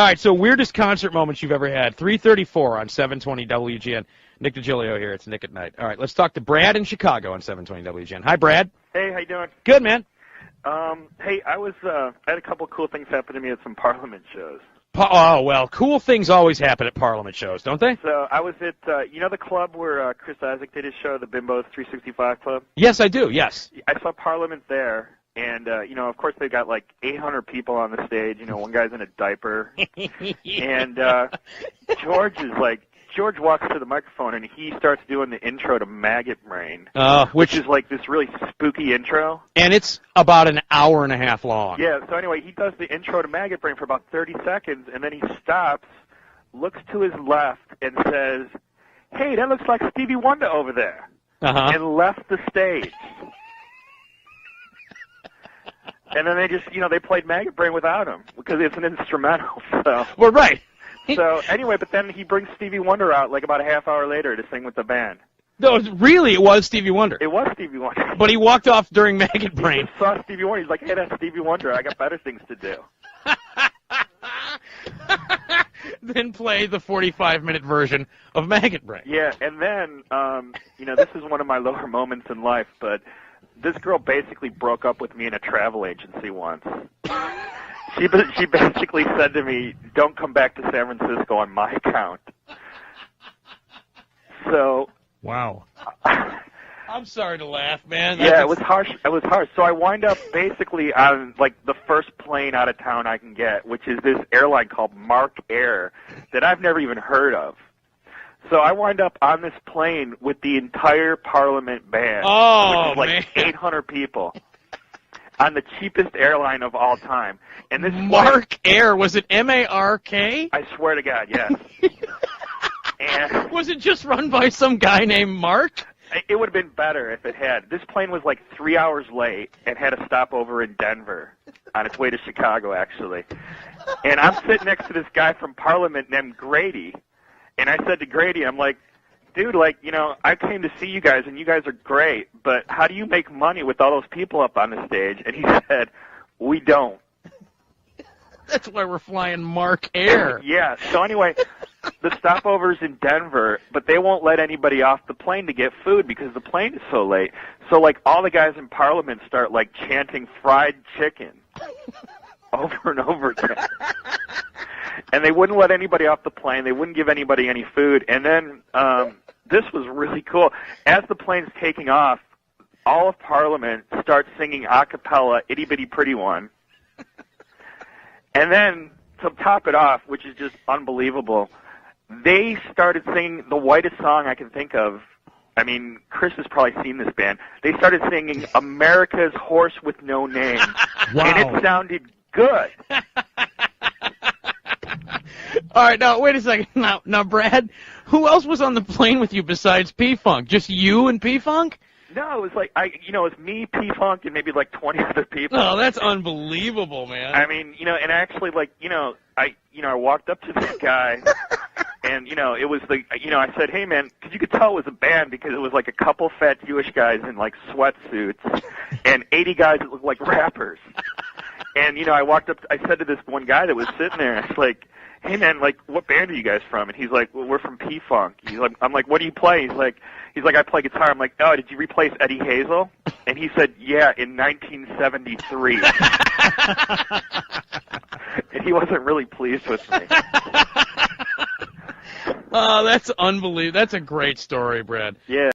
All right, so weirdest concert moments you've ever had. 3:34 on 720 WGN. Nick DiGilio here. It's Nick at Night. All right, let's talk to Brad in Chicago on 720 WGN. Hi, Brad. Hey, how you doing? Good, man. Hey, I had a couple cool things happen to me at some Parliament shows. Oh, well, cool things always happen at Parliament shows, don't they? So I was at, the club where Chris Isaak did his show, the Bimbo's 365 Club? Yes, I do, yes. I saw Parliament there, and, of course they've got like 800 people on the stage. One guy's in a diaper. And George walks to the microphone, and he starts doing the intro to Maggot Brain, which is like this really spooky intro. And it's about an hour and a half long. Yeah, so anyway, he does the intro to Maggot Brain for about 30 seconds, and then he stops, looks to his left, and says, "Hey, that looks like Stevie Wonder over there," and left the stage. And then they just, they played Maggot Brain without him, because it's an instrumental, so. Well, right. So anyway, but then he brings Stevie Wonder out like about a half hour later to sing with the band. No, really, it was Stevie Wonder. It was Stevie Wonder. But he walked off during Maggot Brain. He saw Stevie Wonder. He's like, "Hey, that's Stevie Wonder. I got better things to do." Then play the 45-minute version of Maggot Brain. Yeah, and then, this is one of my lower moments in life, but this girl basically broke up with me in a travel agency once. She basically said to me, "Don't come back to San Francisco on my account." So. Wow. I'm sorry to laugh, man. Yeah, it was harsh. It was harsh. So I wind up basically on like the first plane out of town I can get, which is this airline called Mark Air that I've never even heard of. So I wind up on this plane with the entire Parliament band, which is like 800 people. On the cheapest airline of all time. And this Mark Air, was it M-A-R-K? I swear to God, yes. And was it just run by some guy named Mark? It would have been better if it had. This plane was like 3 hours late and had a stopover in Denver on its way to Chicago, actually. And I'm sitting next to this guy from Parliament named Grady. And I said to Grady, I'm like, "Dude, I came to see you guys, and you guys are great, but how do you make money with all those people up on the stage?" And he said, "We don't." That's why we're flying Mark Air. Yeah, so anyway, the stopover's in Denver, but they won't let anybody off the plane to get food because the plane is so late. So, all the guys in Parliament start, chanting fried chicken over and over again. And they wouldn't let anybody off the plane. They wouldn't give anybody any food. And then this was really cool. As the plane's taking off, all of Parliament starts singing a cappella, Itty Bitty Pretty One. And then, to top it off, which is just unbelievable, they started singing the whitest song I can think of. I mean, Chris has probably seen this band. They started singing America's Horse with No Name. Wow. And it sounded good. All right, now, wait a second. Now, Brad, who else was on the plane with you besides PFunk? Just you and PFunk? No, it was it was me, PFunk, and maybe 20 other people. Oh, that's unbelievable, man. I mean, and actually, I walked up to this guy, and, it was I said, "Hey, man," because you could tell it was a band because it was a couple fat Jewish guys in, sweatsuits and 80 guys that looked like rappers. And, I walked up, I said to this one guy that was sitting there, I was like, "Hey, man, what band are you guys from?" And he's like, "Well, we're from P-Funk." I'm like, "What do you play?" He's like, "I play guitar." I'm like, "Oh, did you replace Eddie Hazel?" And he said, "Yeah, in 1973. And he wasn't really pleased with me. Oh, that's unbelievable. That's a great story, Brad. Yeah.